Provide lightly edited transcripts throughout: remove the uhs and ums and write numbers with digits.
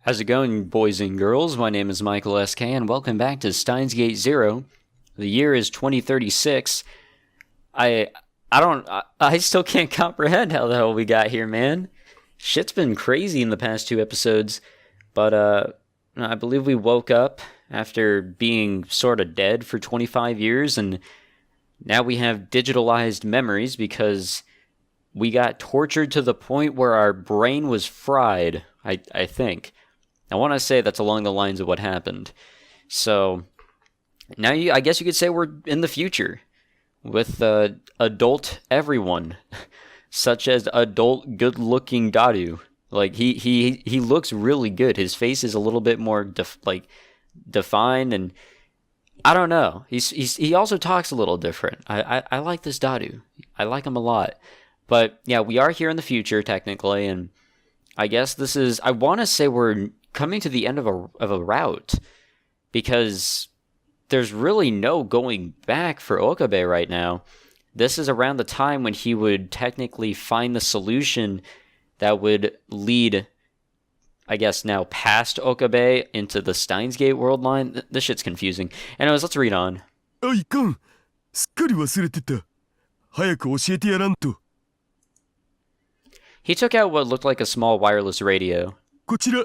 How's it going, boys and girls? My name is Michael SK, and welcome back to Steins Gate Zero. The year is 2036. I still can't comprehend how the hell we got here, man. Shit's been crazy in the past 2 episodes, but I believe we woke up after being sort of dead for 25 years, and now we have digitalized memories because we got tortured to the point where our brain was fried, I think. I want to say that's along the lines of what happened. So, now I guess you could say we're in the future with adult everyone, such as adult good-looking Daru. Like, he looks really good. His face is a little bit more defined, and I don't know. He also talks a little different. I like this Daru. I like him a lot. But yeah, we are here in the future technically, and I guess this is, I want to say we're coming to the end of a route, because there's really no going back for Okabe right now. This is around the time when he would technically find the solution that would lead, I guess now, past Okabe into the Steins Gate world line. This shit's confusing. Anyways, let's read on. He took out what looked like a small wireless radio. こちら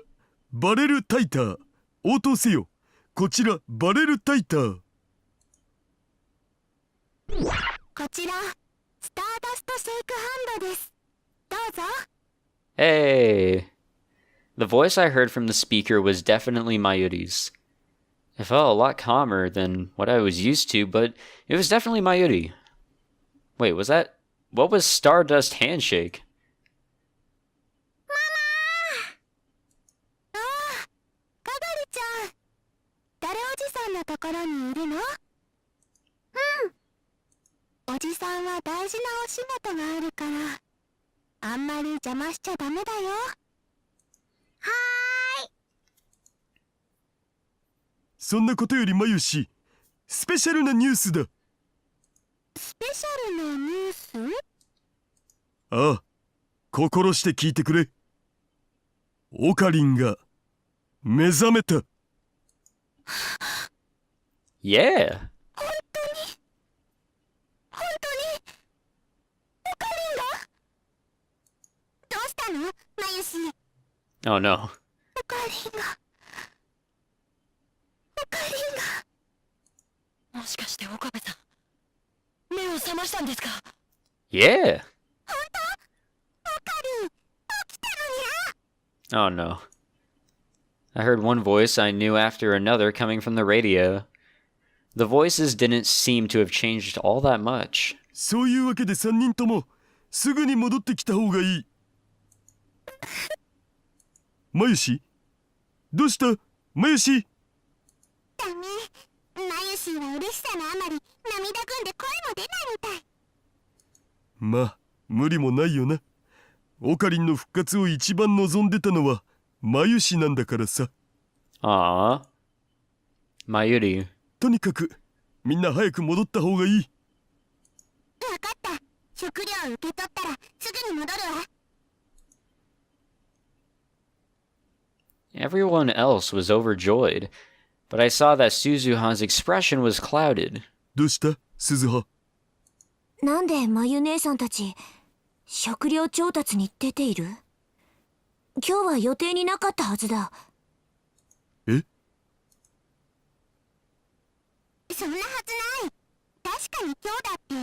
バレルタイター応答せよこちらバレルタイターこちらスターダストシェイクハンドですどうぞ Hey! The voice I heard from the speaker was definitely Mayuri's. It felt a lot calmer than what I was used to, but it was definitely Mayuri. Wait, was that... What was Stardust Handshake? のところにいるの？おじさんは大事なお仕事があるからあんまり邪魔しちゃダメだよ。はーい。そんなことよりまゆし、スペシャルなニュースだ。スペシャルなニュース？ああ、心して聞いてくれ。オカリンが目覚めた。Yeah. 本当にオカリンがどうしたのマユシ Oh no. オカリンがもしかして岡部さん目を覚ましたんですか Yeah. 本当オカリン起きたのにゃ Oh no. I heard one voice I knew after another coming from the radio. The voices didn't seem to have changed all that much. そういうわけで3人ともすぐに戻ってきた方がいい。まゆしどうしたまゆしダメ。まゆしは嬉しさのあまり涙ぐんで声も出ないみたい。まあ無理もないよな。オカリンの復活を一番望んでたのはまゆしなんだからさ。Aww. Mayuri. とにかくみんな早く戻った方がいい。わかった。食料を受け取ったらすぐに戻るわ。Everyone else was overjoyed, but I saw that Suzuha's expression was clouded. どうした鈴葉。なんでまゆ姉さんたち食料調達に出ている？今日は予定になかったはずだ。え？そんなはずない。確かに今日だって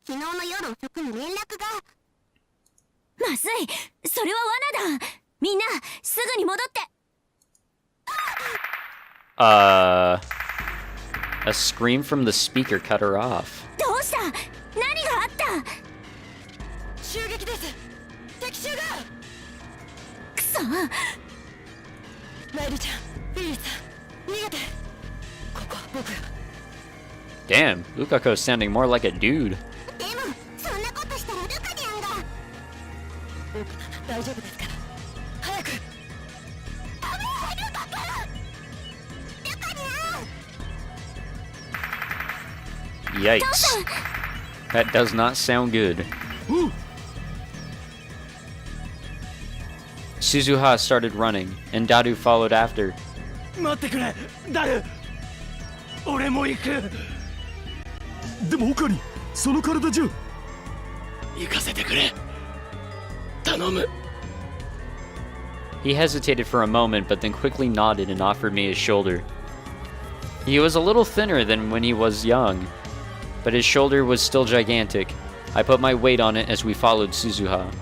昨日の夜遅くに連絡が。まずい、それは罠だ。みんなすぐに戻って。A scream from the speaker cut her off. どうした？何があった？襲撃です。敵襲が。くそ。マイルちゃん、フィリーさん、逃げて。ここは僕が。Damn, Ukako's sounding more like a dude. でもそんなことしたらルカニャンが。僕なら大丈夫ですから早く。ダメルカ君。ルカニャン。 Yikes. That does not sound good. Suzuha started running, and Daru followed after. 待ってくれダル俺も行くでもオカリンその体じゃ。行かせてくれ頼む He hesitated for a moment, but then quickly nodded and offered me his shoulder. He was a little thinner than when he was young, but his shoulder was still gigantic. I put my weight on it as we followed Suzuha.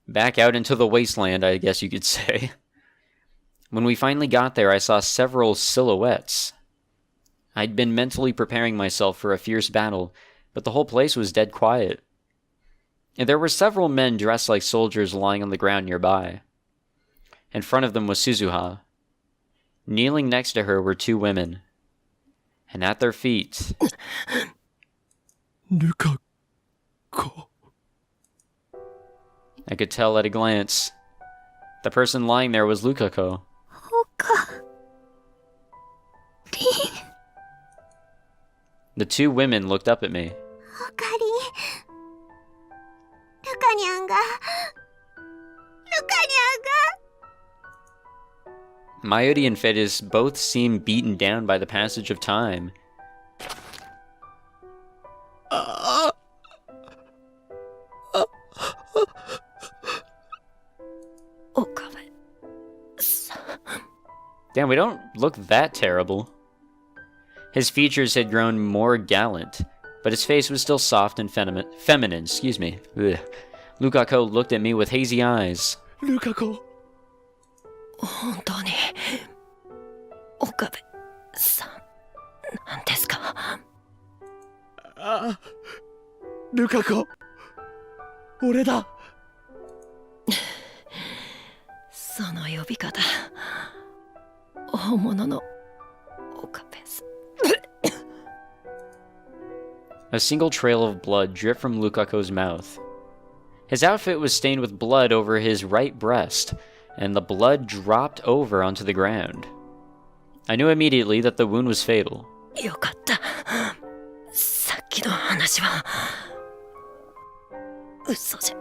Back out into the wasteland, I guess you could say. When we finally got there, I saw several silhouettes. I'd been mentally preparing myself for a fierce battle, but the whole place was dead quiet. And there were several men dressed like soldiers lying on the ground nearby. In front of them was Suzuha. Kneeling next to her were two women. And at their feet... ルカ子。 I could tell at a glance. The person lying there was Lukako. おかりん。 The two women looked up at me. おかりん。ルカニャンが。Mayuri and Fetis both seemed beaten down by the passage of time. 岡部さん。 Damn, we don't look that terrible. His features had grown more gallant, but his face was still soft and feminine. Excuse me. Ugh. Lukako looked at me with hazy eyes. ルカ子本当に岡部さんなんですか？ああルカ子俺だその呼び方本物の岡部さん。 A single trail of blood dripped from Lukako's mouth. His outfit was stained with blood over his right breast, and the blood dropped over onto the ground. I knew immediately that the wound was fatal. よかった。さっきの話は嘘じゃ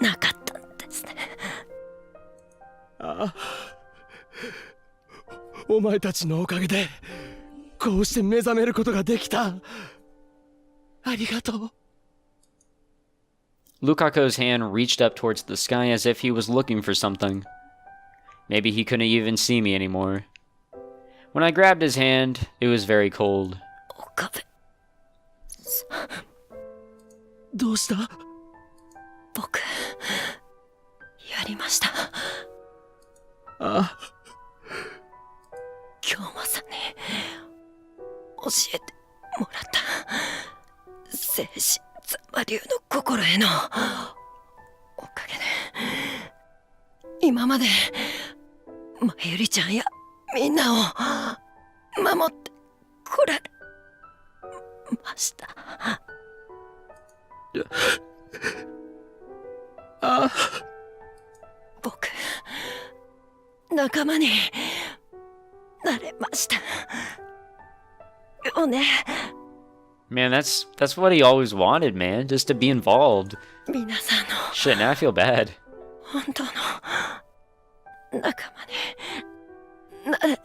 なかったんですね。ああお前たちのおかげでこうして目覚めることができたありがとう Lukako's hand reached up towards the sky as if he was looking for something. Maybe he couldn't even see me anymore. When I grabbed his hand, it was very cold. 岡部どうした僕やりました。ああ京馬さんに教えてもらった静止ザマ流の心へのおかげで今までまゆりちゃんやみんなを守ってこられました。ああ僕仲間になれましたよね。 Man, that's what he always wanted, man. Just to be involved. 皆さんの Shit, now I feel bad. 本当の仲間になれ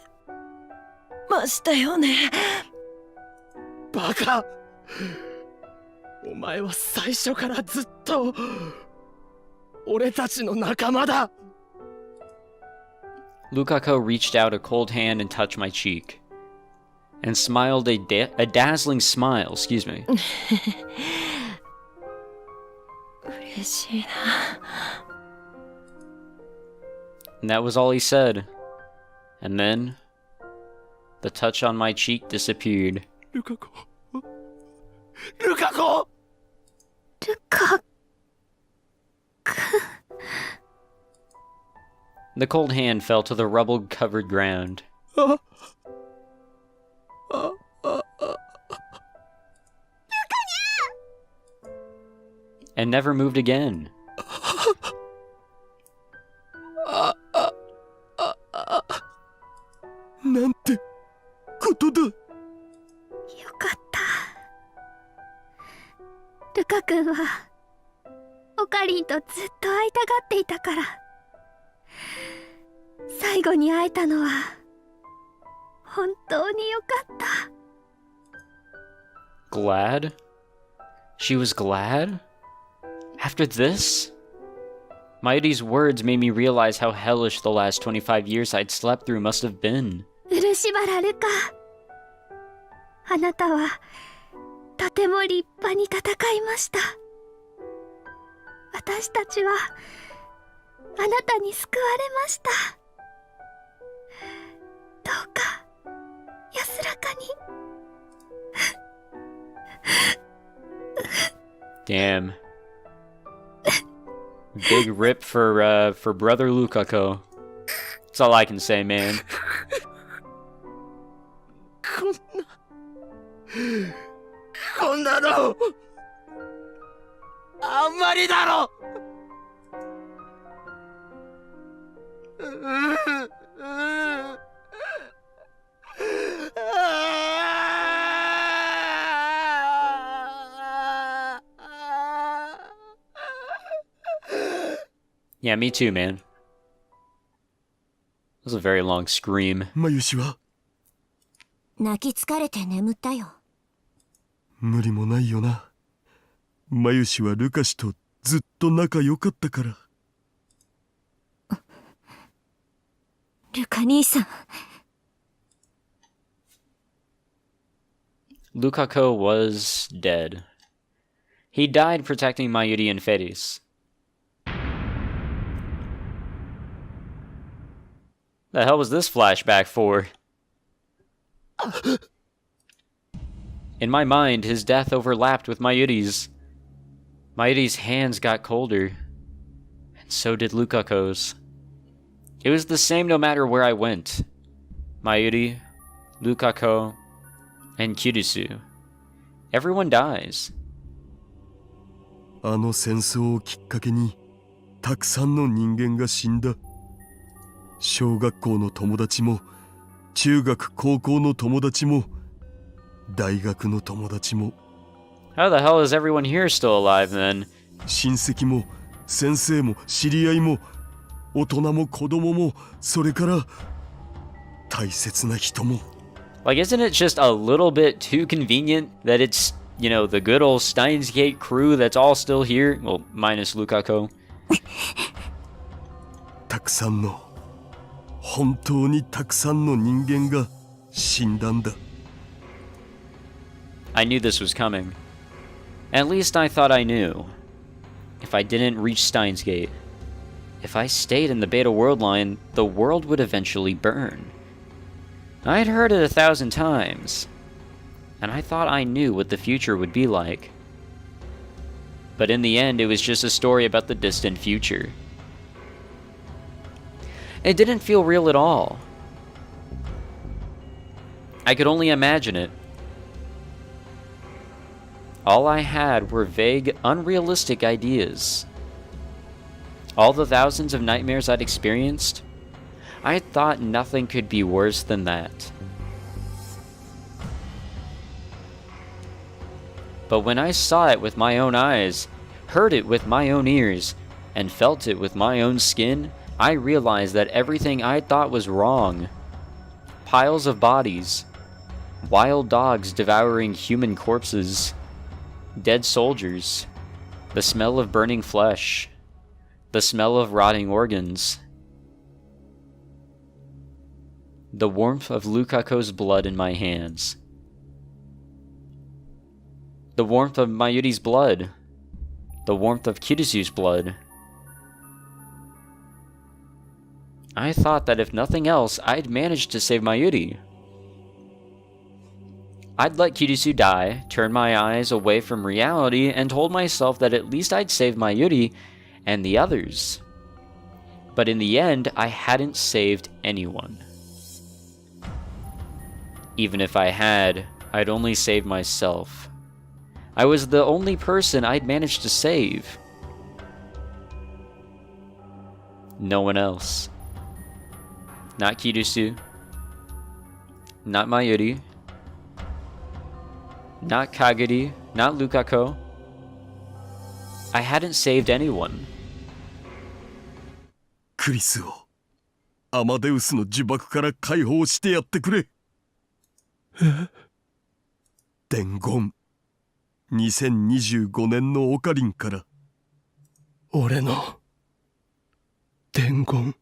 ましたよね。バカお前は最初からずっと俺たちの仲間だ Lukako reached out a cold hand and touched my cheek. And smiled a dazzling smile, excuse me. 嬉しいな。 And that was all he said. And then, the touch on my cheek disappeared. ルカ子ルカ子ルカ The cold hand fell to the rubble-covered ground. あ And never moved again. なんてことだ。よかった。ルカ君はオカリンとずっと会いたがっていたから。最後に会えたのは本当によかった。 Glad? She was glad? After this? Mayuri's words made me realize how hellish the last 25 years I'd slept through must have been. 漆原ルカ、あなたはとても立派に戦いました。私たちはあなたに救われました。どうか安らかに。Damn. Big rip for brother Lukako. That's all I can say, man. こんなのあんまりだろ。Yeah, me too, man. That was a very long scream. まゆしは泣き疲れて眠ったよ。無理もないよな。まゆしはルカシとずっと仲良かったから。ルカ兄さん。Lukako was dead. He died protecting Mayuri and Feris. The hell was this flashback for? In my mind, his death overlapped with Mayuri's. Mayuri's hands got colder, and so did Lukako's. It was the same no matter where I went. Mayuri, Lukako, and Kirisu. Everyone dies. あの戦争をきっかけにたくさんの人間が死んだ。小学校の友達も中学高校の友達も大学の友達も。 How the hell is everyone here still alive then? 親戚も先生も知り合いも大人も子供も、それから大切な人も。 Like, isn't it just a little bit too convenient that it's, you know, the good old Steins Gate crew that's all still here? Well, minus Lukako. たくさんの、本当にたくさんの人間が死んだんだ。 I knew this was coming. At least I thought I knew. If I didn't reach Steins Gate, if I stayed in the Beta World line, the world would eventually burn. I'd heard it 1,000 times, and I thought I knew what the future would be like. But in the end, it was just a story about the distant future. It didn't feel real at all. I could only imagine it. All I had were vague, unrealistic ideas. All the thousands of nightmares I'd experienced, I thought nothing could be worse than that. But when I saw it with my own eyes, heard it with my own ears, and felt it with my own skin, I realized that everything I thought was wrong. Piles of bodies, wild dogs devouring human corpses, dead soldiers, the smell of burning flesh, the smell of rotting organs, the warmth of Lukako's blood in my hands, the warmth of Mayuri's blood, the warmth of Kirisu's blood. I thought that if nothing else, I'd managed to save Mayuri. I'd let Kirisu die, turn my eyes away from reality, and told myself that at least I'd save Mayuri and the others. But in the end, I hadn't saved anyone. Even if I had, I'd only saved myself. I was the only person I'd managed to save. No one else. Not Kirisu. Not Mayuri. Not Kaguri. Not Lukako. I hadn't saved anyone. クリスをアマデウスの呪縛から解放してやってくれ。伝言、2025年のオカリンから。俺の伝言。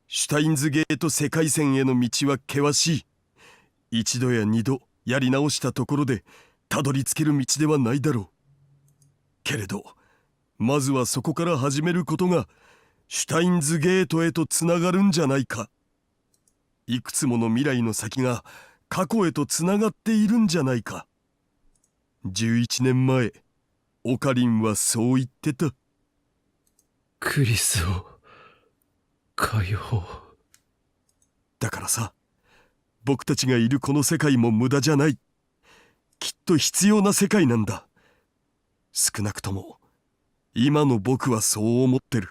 シュタインズゲート世界線への道は険しい。一度や二度やり直したところでたどり着ける道ではないだろう。けれどまずはそこから始めることがシュタインズゲートへとつながるんじゃないか。いくつもの未来の先が過去へとつながっているんじゃないか。11年前オカリンはそう言ってた。クリスを解放。だからさ、僕たちがいるこの世界も無駄じゃない。きっと必要な世界なんだ。少なくとも今の僕はそう思ってる。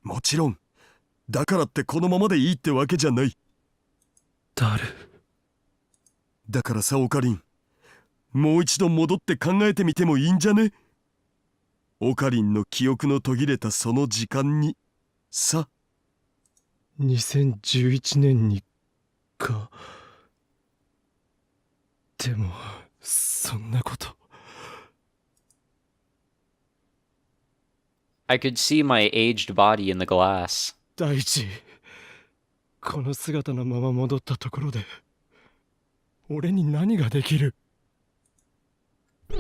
もちろんだからってこのままでいいってわけじゃない。誰？だからさ、オカリン、もう一度戻って考えてみてもいいんじゃね？オカリンの記憶の途切れたその時間にさ。2011年にか。でもそんなこと。I could see my aged body in the glass. 大地、この姿のまま戻ったところで俺に何ができる？で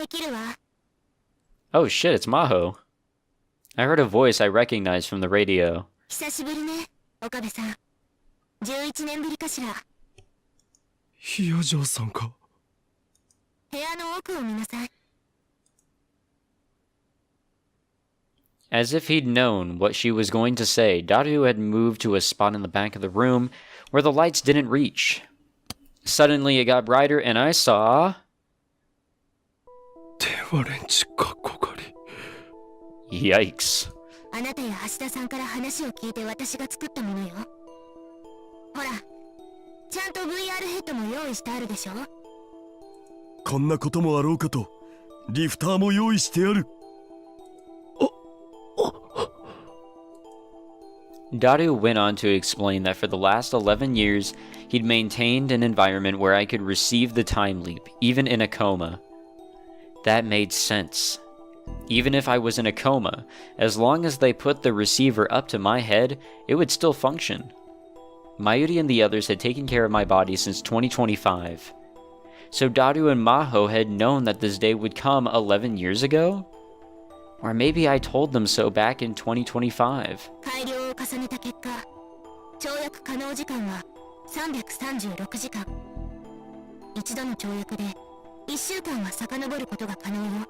きるわ。 Oh shit, it's Maho. I heard a voice I recognized from the radio. 久しぶりね、岡部さん。11年ぶりかしら。ひよ嬢さんか？部屋の奥を見なさい。 As if he'd known what she was going to say, Daru had moved to a spot in the back of the room where the lights didn't reach. Suddenly it got brighter and I saw... 電話レンチかっこかり。 Yikes. あなたや橋田さんから話を聞いて私が作ったものよ。ほら、ちゃんと VR ヘッドも用意してあるでしょ。こんなこともあろうかとリフターも用意してある。Daru went on to explain that for the last 11 years, he'd maintained an environment where I could receive the time leap, even in a coma. That made sense. Even if I was in a coma, as long as they put the receiver up to my head, it would still function. Mayuri and the others had taken care of my body since 2025. So Daru and Maho had known that this day would come 11 years ago? Or maybe I told them so back in 2025. 改良を重ねた結果、跳躍可能時間は336時間。一度の跳躍で1週間は遡ることが可能よ。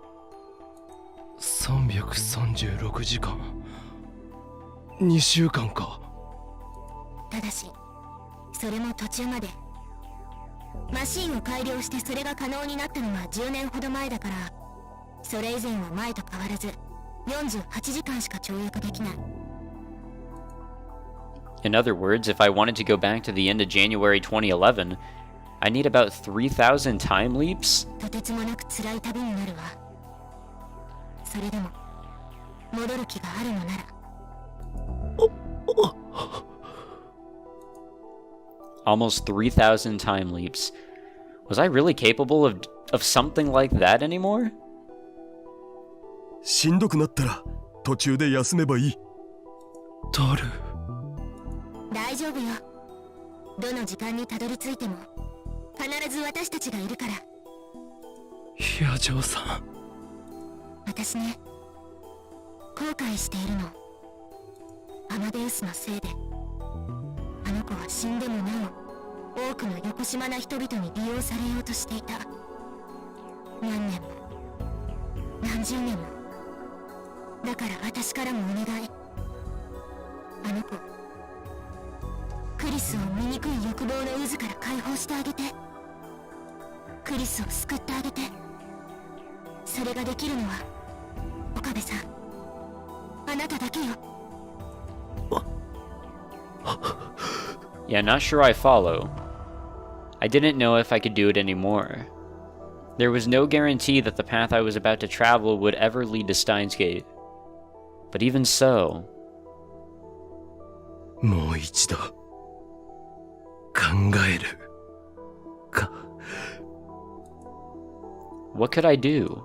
336時間。2週間か。ただし、それも途中まで。マシンを改良してそれが可能になったのは10年ほど前だから、それ以前は前と変わらず48時間しか跳躍できない。 In other words, if I wanted to go back to the end of January 2011, I need about 3,000 time leaps? とてつもなく辛い旅になるわ。それでも戻る気があるのなら。Almost 3,000 time leaps. Was I really capable of something like that anymore? しんどくなったら途中で休めばいい。ダル。大丈夫よ。どの時間にたどり着いても必ず私たちがいるから。ひや嬢さん。私ね、後悔しているの。アマデウスのせいで。あの子は死んでもなお多くの横島な人々に利用されようとしていた。何年も何十年も。だから私からもお願い。あの子、クリスを醜い欲望の渦から解放してあげて。クリスを救ってあげて。それができるのは岡部さん、あなただけよ。Yeah, not sure I follow. I didn't know if I could do it anymore. There was no guarantee that the path I was about to travel would ever lead to Steins Gate. But even so... もう一度考えるか。 What could I do?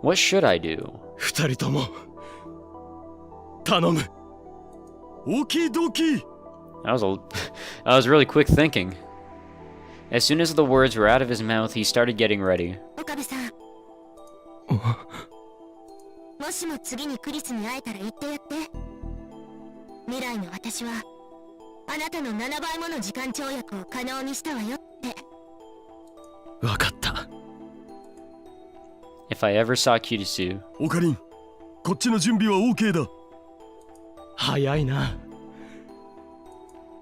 What should I do? 二人とも頼む。オキドキ。 That was really quick thinking. As soon as the words were out of his mouth, he started getting ready. 岡部さん、もしも次にクリスに会えたら言ってやって。未来の私はあなたの7倍もの時間跳躍を可能にしたわよって。わかった。 If I ever saw Kirisu, オカリン、こっちの準備は OK だ。早いな。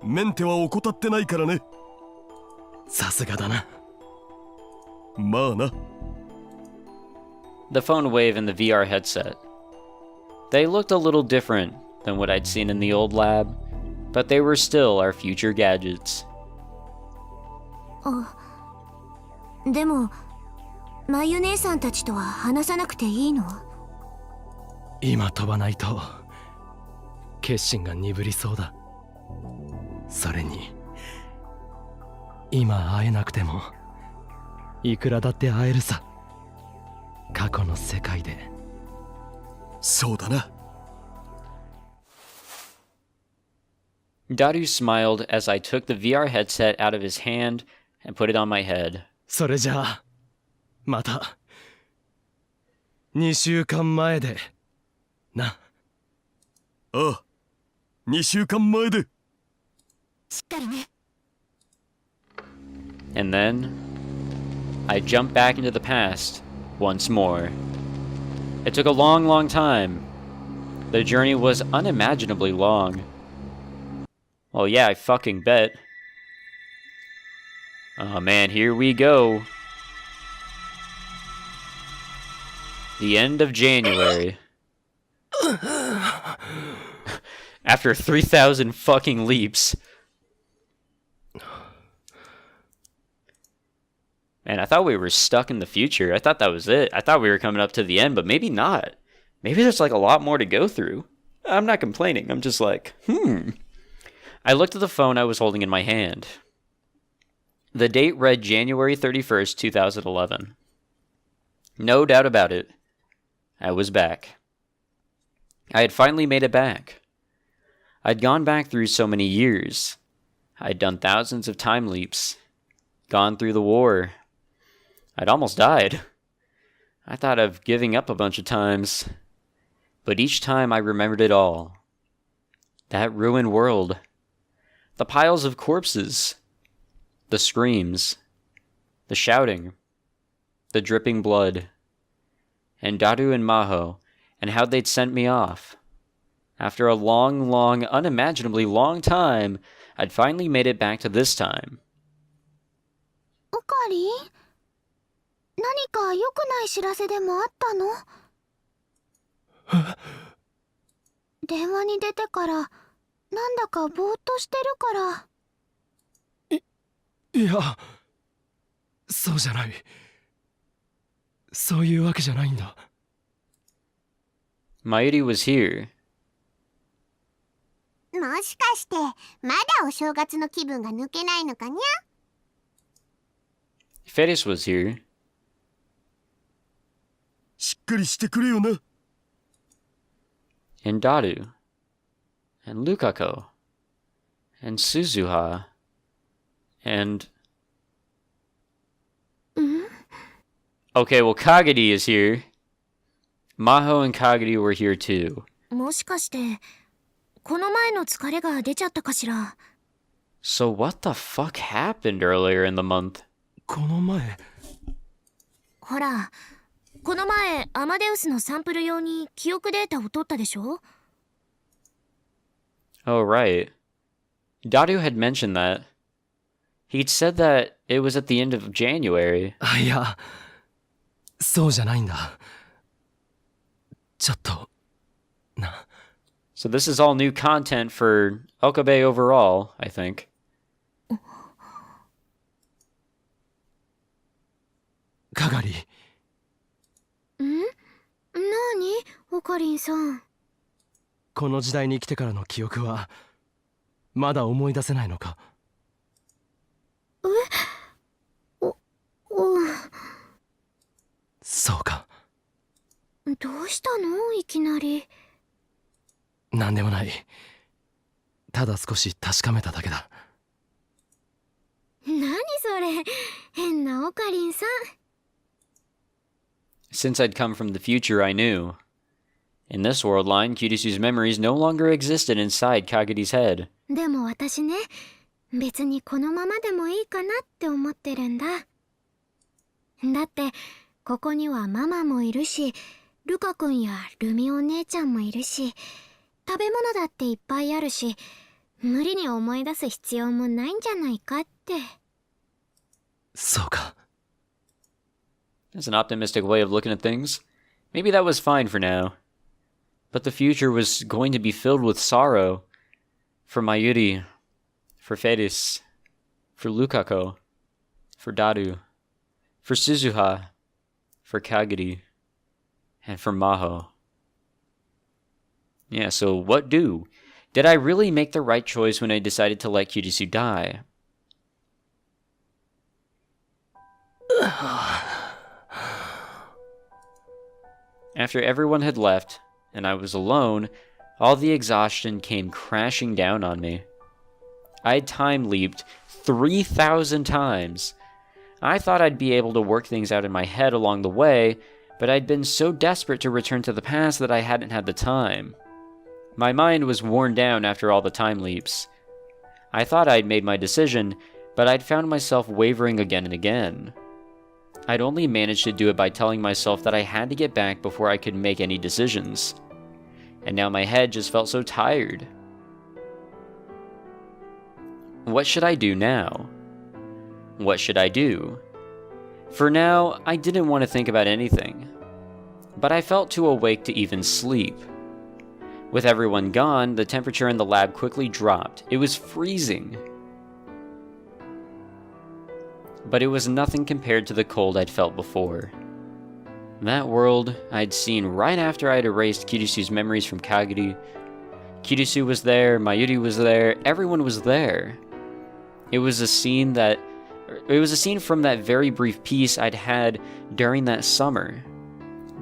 メンテは怠ってないからね。さすがだな。まあな。 the phone wave and the VR headset. They looked a little different than what I'd seen in the old lab, but they were still our future gadgets. あ、でもマユ姉さんたちとは話さなくていいの？今飛ばないと決心が鈍りそうだ。それに今会えなくてもいくらだって会えるさ。過去の世界で。そうだな。 Daru smiled as I took the VR headset out of his hand and put it on my head. それじゃあまた2週間前でな。ああ、2週間前で。しっかりね。 And then, I jumped back into the past once more. It took a long, long time. The journey was unimaginably long. Well, yeah, I fucking bet. Oh man, here we go. The end of January. After 3,000 fucking leaps. Man, I thought we were stuck in the future. I thought that was it. I thought we were coming up to the end, but maybe not. Maybe there's like a lot more to go through. I'm not complaining. I'm just like, I looked at the phone I was holding in my hand. The date read January 31st, 2011. No doubt about it. I was back. I had finally made it back. I'd gone back through so many years. I'd done thousands of time leaps. Gone through the war. I'd almost died. I thought of giving up a bunch of times. But each time I remembered it all. That ruined world. The piles of corpses. The screams. The shouting. The dripping blood. And Daru and Maho, and how they'd sent me off. After a long, long, unimaginably long time, I'd finally made it back to this time. おかり？何か良くない知らせでもあったの？電話に出てからなんだかぼーっとしてるから。いや、そうじゃない。そういうわけじゃないんだ。Mayuri was here. もしかしてまだお正月の気分が抜けないのかにゃ？ Feris was here. しっかりしてくれよな。 And Daru. And Lukako. And Suzuha. And... Okay, well, Kagedi is here. Maho and Kagedi were here too. もしかしてこの前の疲れが出ちゃったかしら。 So what the fuck happened earlier in the month? この前。ほら、この前アマデウスのサンプル用に記憶データを取ったでしょ？ Oh, right. Daru had mentioned that. He'd said that it was at the end of January. あ、いや、そうじゃないんだ。ちょっと、な。So this is all new content for Okabe overall, I think. かがり。ん？なに？オカリンさん。この時代に来てからの記憶はまだ思い出せないのか？お、そうか。どうしたの？いきなり。なんでもない。ただ少し確かめただけだ。なにそれ、変なオカリンさん。 Since I'd come from the future, I knew. In this world line, Kirisu's memories no longer existed inside Kagede's head. でも私ね、別にこのままでもいいかなって思ってるんだ。だってここにはママもいるし、ルカ君やルミお姉ちゃんもいるし、食べ物だっていっぱいあるし、無理に思い出す必要もないんじゃないかって。そうか。 That's an optimistic way of looking at things. Maybe that was fine for now. But the future was going to be filled with sorrow. For Mayuri, for Feris, for Lukako, for Daru, for Suzuha, for Kagiri, and for Maho. Yeah, so what do? Did I really make the right choice when I decided to let Kirisu die? After everyone had left, and I was alone, all the exhaustion came crashing down on me. I had time leaped 3,000 times. I thought I'd be able to work things out in my head along the way, but I'd been so desperate to return to the past that I hadn't had the time. My mind was worn down after all the time leaps. I thought I'd made my decision, but I'd found myself wavering again and again. I'd only managed to do it by telling myself that I had to get back before I could make any decisions. And now my head just felt so tired. What should I do now? What should I do? For now, I didn't want to think about anything. But I felt too awake to even sleep. With everyone gone, the temperature in the lab quickly dropped. It was freezing. But it was nothing compared to the cold I'd felt before. That world I'd seen right after I'd erased Kirisu's memories from Kagiri. Kirisu was there, Mayuri was there, everyone was there. It was a scene from that very brief piece I'd had during that summer.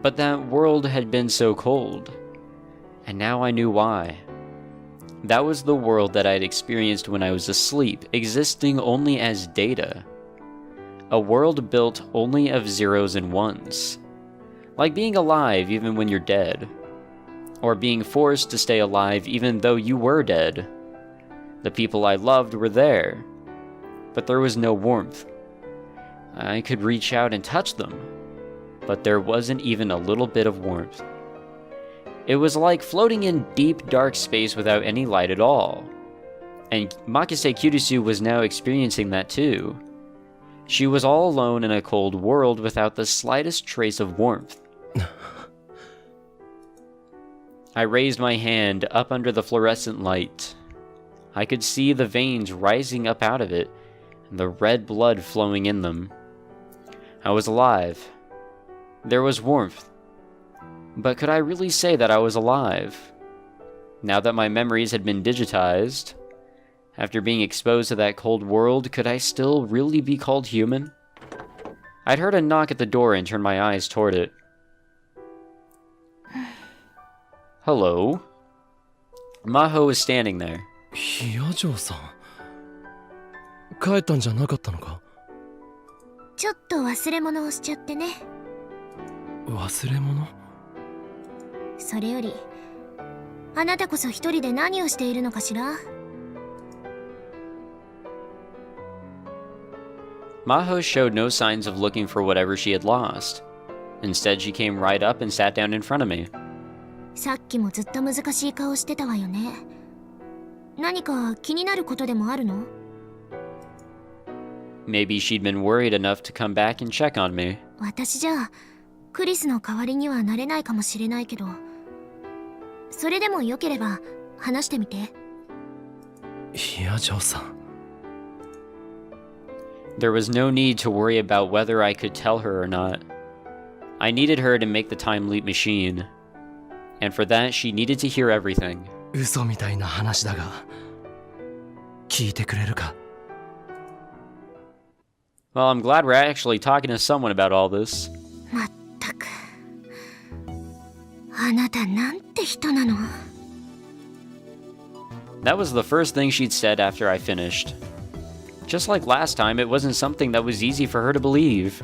But that world had been so cold. And now I knew why. That was the world that I'd experienced when I was asleep, existing only as data. A world built only of zeros and ones. Like being alive even when you're dead. Or being forced to stay alive even though you were dead. The people I loved were there. But there was no warmth. I could reach out and touch them. But there wasn't even a little bit of warmth. It was like floating in deep, dark space without any light at all. And Makise Kirisu was now experiencing that too. She was all alone in a cold world without the slightest trace of warmth. I raised my hand up under the fluorescent light. I could see the veins rising up out of it, and the red blood flowing in them. I was alive. There was warmth. But could I really say that I was alive? Now that my memories had been digitized, after being exposed to that cold world, could I still really be called human? I'd heard a knock at the door and turned my eyes toward it. Hello? Maho was standing there. ヒヤジョウさん。帰ったんじゃなかったのか？ちょっと忘れ物をしちゃってね。忘れ物？それより、あなたこそ一人で何をしているのかしら？ Maho showed no signs of looking for whatever she had lost. Instead, she came right up and sat down in front of me. さっきもずっと難しい顔してたわよね。何か気になることでもあるの？ Maybe she'd been worried enough to come back and check on me. 私じゃクリスの代わりにはなれないかもしれないけど、それでもよければ話してみて。ヒヤジョウさん。There was no need to worry about whether I could tell her or not. I needed her to make the time leap machine, and for that she needed to hear everything. 嘘みたいな話だが聞いてくれるか Well, I'm glad we're actually talking to someone about all this. まったく。あなたなんて人なの。That was the first thing she'd said after I finished. Just like last time, it wasn't something that was easy for her to believe.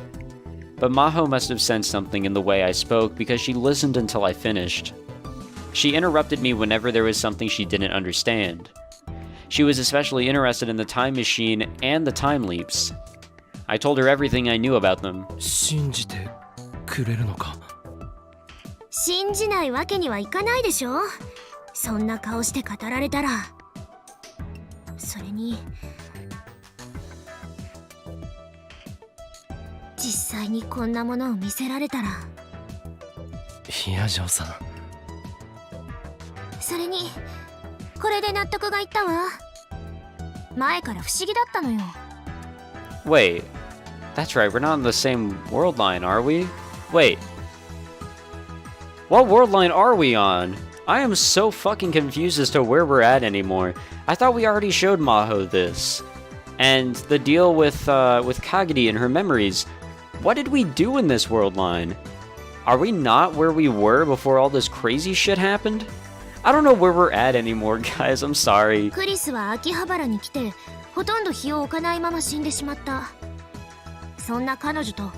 But Maho must have sensed something in the way I spoke because she listened until I finished. She interrupted me whenever there was something she didn't understand. She was especially interested in the time machine and the time leaps. I told her everything I knew about them. 信じてくれるのか信じないわけにはいかないでしょ。そんな顔して語られたら。それに実際にこんなものを見せられたら。いやジョーさんそれにこれで納得がいったわ。前から不思議だったのよ。 Wait, that's right, we're not on the same world line, are we? Wait. What world line are we on? I am so fucking confused as to where we're at anymore. I thought we already showed Maho this. And the deal with Kagedi and her memories. What did we do in this world line? Are we not where we were before all this crazy shit happened? I don't know where we're at anymore, guys. I'm sorry. クリスは秋葉原に来てほとんど日を置かないまま死んでしまった。そんな彼女と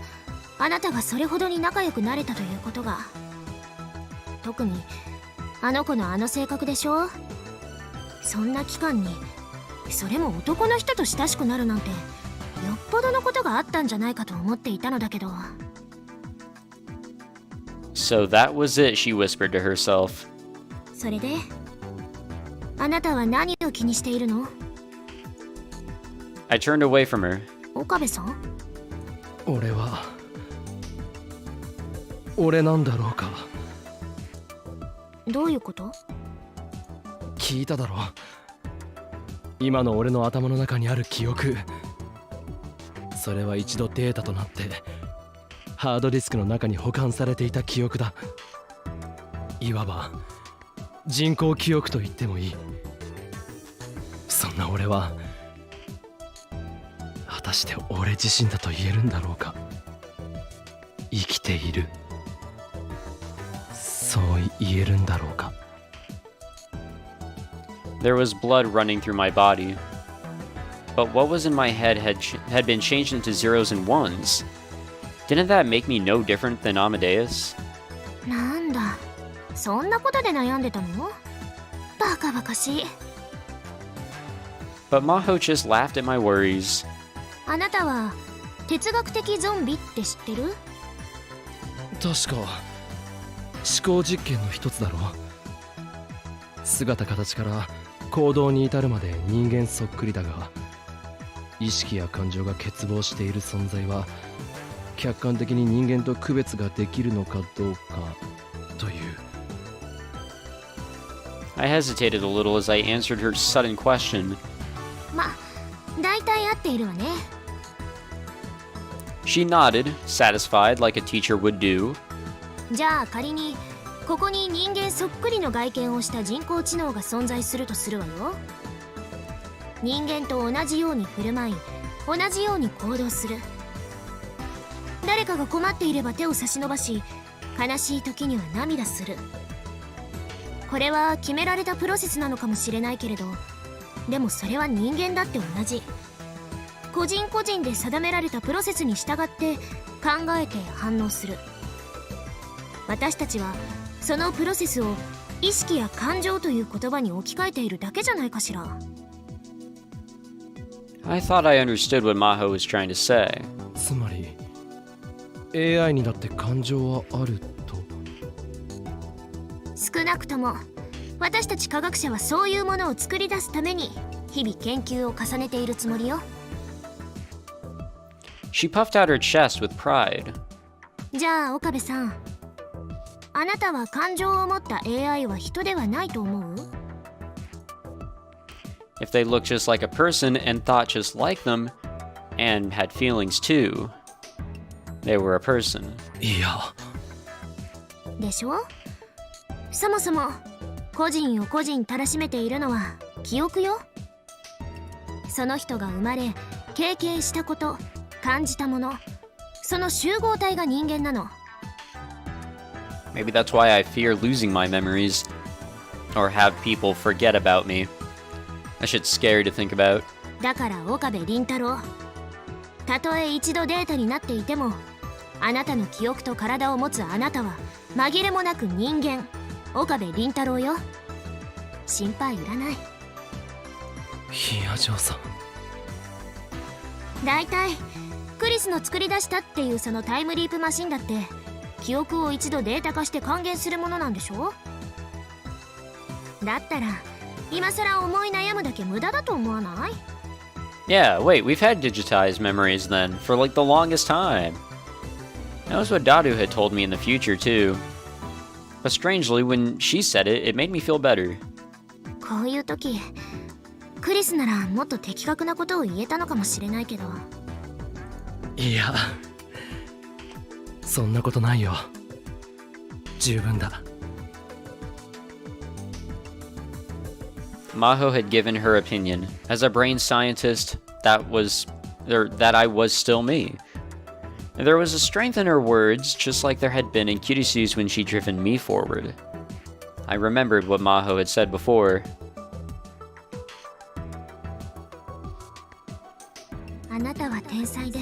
あなたがそれほどに仲良くなれたということが、特にあの子のあの性格でしょ。そんな期間にそれも男の人と親しくなるなんてよっぽどのことがあったんじゃないかと思っていたのだけど。 So that was it, she whispered to herself. それであなたは何を気にしているの？ I turned away from her. 岡部さん？俺なんだろうかどういうこと？聞いただろ今の俺の頭の中にある記憶それは一度データとなってハードディスクの中に保管されていた記憶だいわば人工記憶と言ってもいいそんな俺は果たして俺自身だと言えるんだろうか生きているそう言えるんだろうか There was blood running through my body. But what was in my head had been changed into zeros and ones. Didn't that make me no different than Amadeus? なんだ、そんなことで悩んでたの？バカバカしい。But Maho just laughed at my worries. あなたは哲学的ゾンビって知ってる？確か思考実験の一つだろ姿形から行動に至るまで人間そっくりだが意識や感情が欠乏している存在は客観的に人間と区別ができるのかどうかという I hesitated a little as I answered her sudden question. ま、大体合っているわね。She nodded, satisfied like a teacher would do. じゃあ仮にここに人間そっくりの外見をした人工知能が存在するとするわよ。人間と同じように振る舞い同じように行動する。誰かが困っていれば手を差し伸ばし悲しい時には涙する。これは決められたプロセスなのかもしれないけれど、でもそれは人間だって同じ。個人個人で定められたプロセスに従って考えて反応する。私たちはそのプロセスを意識や感情という言葉に置き換えているだけじゃないかしら。I thought I understood what Maho was trying to say. つまり AI にだって感情はあると少なくとも私たち科学者はそういうものを作り出すために日々研究を重ねているつもりよ。She puffed out her chest with pride. じゃあ岡部さん、あなたは感情を持った AI は人ではないと思う？ If they looked just like a person and thought just like them, and had feelings too. They were a person. いや、でしょ。そもそも個人を個人たらしめているのは記憶よ。その人が生まれ経験したこと、感じたもの、その集合体が人間なの。 Maybe that's why I fear losing my memories, or have people forget about me. That shit's scary to think about. だから岡部倫太郎、たとえ一度データになっていても、あなたの記憶と体を持つあなたは紛れもなく人間、岡部倫太郎よ。心配いらない。ヒアジョーさん。だいたいクリスの作り出したっていうそのタイムリープマシンだって記憶を一度データ化して還元するものなんでしょ。だったら今さら思い悩むだけ無駄だと思わない？ Yeah, wait, we've had digitized memories then, for like the longest time. That was what Dadu had told me in the future too. But strangely, when she said it, it made me feel better. こういう時クリスならもっと的確なことを言えたのかもしれないけど。いや、そんなことないよ。十分だ。Maho had given her opinion. As a brain scientist, that I was still me. There was a strength in her words, just like there had been in Kirisu's when she'd driven me forward. I remembered what Maho had said before. あなたは天才で、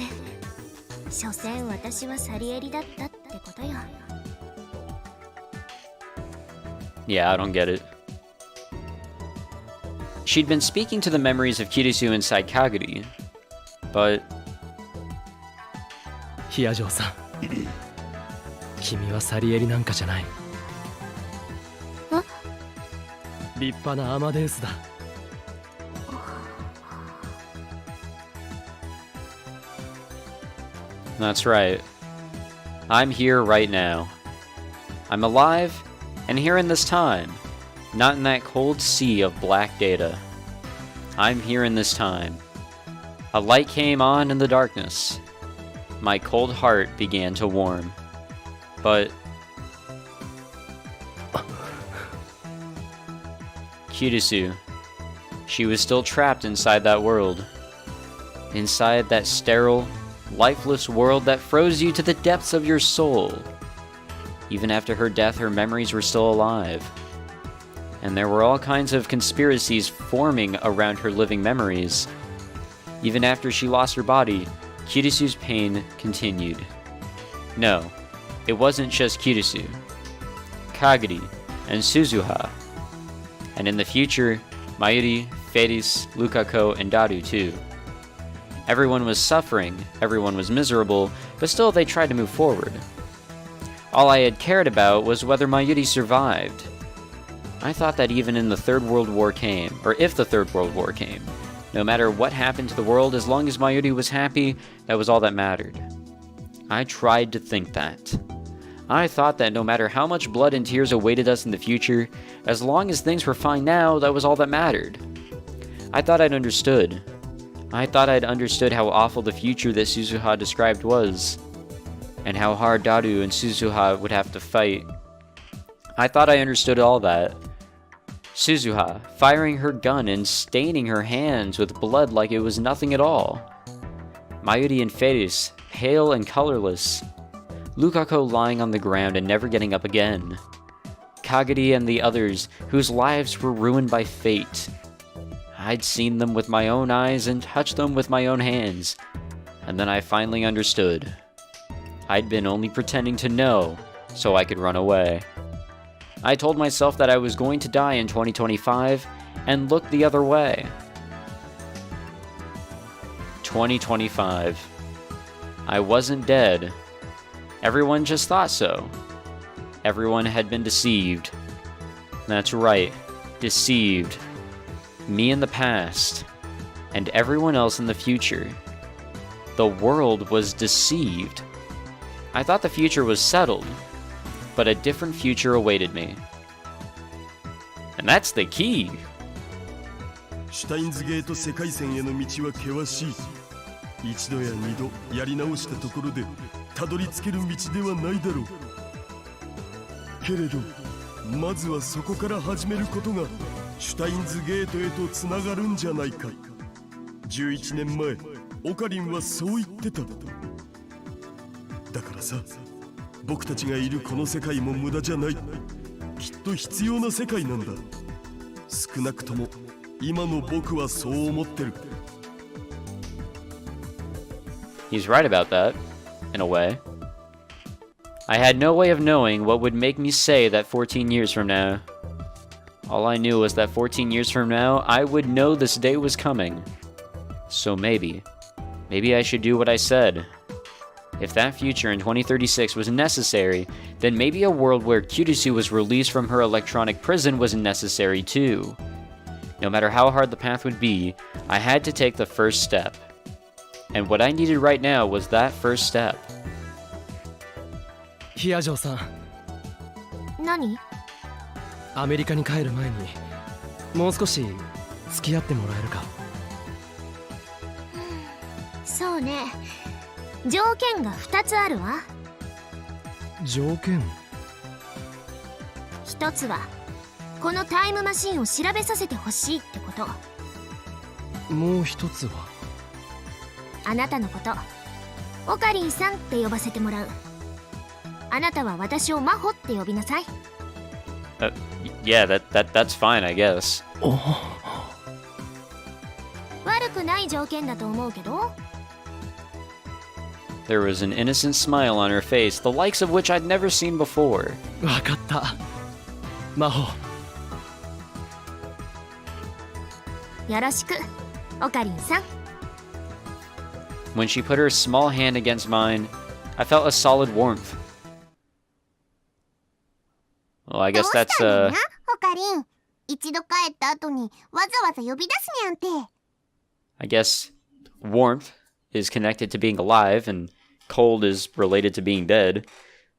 所詮私はサリエリだったってことよ。Yeah, I don't get it. She'd been speaking to the memories of Kirisu inside Kaguri, but... ヒアジョーさん。君はサリエリなんかじゃない。立派なアマデウスだ。That's right. I'm here right now. I'm alive, and here in this time, not in that cold sea of black data. I'm here in this time. A light came on in the darkness. My cold heart began to warm. But... Kirisu. She was still trapped inside that world. Inside that sterile, lifeless world that froze you to the depths of your soul. Even after her death, her memories were still alive. And there were all kinds of conspiracies forming around her living memories. Even after she lost her body, Kirisu's pain continued. No, it wasn't just Kirisu. Kaguri and Suzuha. And in the future, Mayuri, Feiris, Lukako, and Daru too. Everyone was suffering, everyone was miserable, but still they tried to move forward. All I had cared about was whether Mayuri survived. I thought that even in the Third World War came, or if the Third World War came, no matter what happened to the world, as long as Mayuri was happy, that was all that mattered. I tried to think that. I thought that no matter how much blood and tears awaited us in the future, as long as things were fine now, that was all that mattered. I thought I'd understood. I thought I'd understood how awful the future that Suzuha described was, and how hard Daru and Suzuha would have to fight. I thought I understood all that. Suzuha, firing her gun and staining her hands with blood like it was nothing at all. Mayuri and Feiris, pale and colorless. Lukako lying on the ground and never getting up again. Kaguri and the others, whose lives were ruined by fate. I'd seen them with my own eyes and touched them with my own hands. And then I finally understood. I'd been only pretending to know, so I could run away. I told myself that I was going to die in 2025, and looked the other way. 2025. I wasn't dead. Everyone just thought so. Everyone had been deceived. That's right, deceived. Me in the past, and everyone else in the future. The world was deceived. I thought the future was settled, but a different future awaited me. And that's the key. シュタインズゲート世界線への道は険しい。一度や二度やり直したところでたどり着ける道ではないだろう。けれどまずはそこから始めることがシュタインズゲートへとつながるんじゃないか。11年前オカリンはそう言ってた。だからさ、僕たちがいるこの世界も無駄じゃない。きっと必要な世界なんだ。少なくとも今の僕はそう思ってる。 He's right about that, in a way. I had no way of knowing what would make me say that 14 years from now. All I knew was that 14 years from now, I would know this day was coming. So maybe I should do what I said. If that future in 2036 was necessary, then maybe a world where Kyudisu was released from her electronic prison was necessary too. No matter how hard the path would be, I had to take the first step. And what I needed right now was that first step. ヒアジョーさん、何？アメリカに帰る前にもう少し付き合ってもらえるか。そうね、条件が2つあるわ。条件？1つはこのタイムマシンを調べさせてほしいってこと。もう一つは？あなたのことオカリンさんって呼ばせてもらう。あなたは私をマホって呼びなさい。Yeah, that's fine, I guess. 悪くない条件だと思うけど。There was an innocent smile on her face, the likes of which I'd never seen before. わかった。マホ。よろしく、オカリンさん。When she put her small hand against mine, I felt a solid warmth. Well, I guess どう that's したんだな、オカリン。一度帰った後にわざわざ呼び出すにゃんて。I guess warmth is connected to being alive and cold is related to being dead.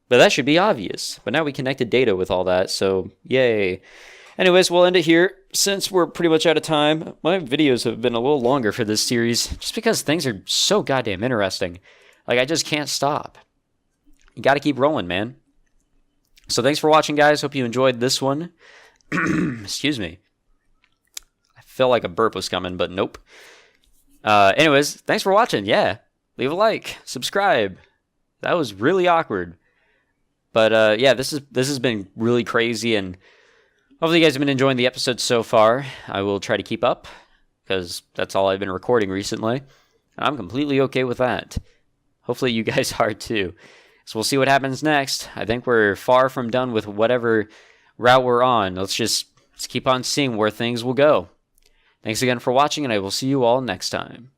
But that should be obvious. But now we connected data with all that, so yay. Anyways, we'll end it here. Since we're pretty much out of time, my videos have been a little longer for this series, just because things are so goddamn interesting. Like, I just can't stop. You gotta keep rolling, man. So thanks for watching, guys. Hope you enjoyed this one. Excuse me. I felt like a burp was coming, but nope. Anyways, thanks for watching. Yeah. Leave a like. Subscribe. That was really awkward. But yeah, this has been really crazy, and hopefully you guys have been enjoying the episode so far. I will try to keep up, because that's all I've been recording recently. And I'm completely okay with that. Hopefully you guys are too. So we'll see what happens next. I think we're far from done with whatever route we're on. Let's keep on seeing where things will go. Thanks again for watching, and I will see you all next time.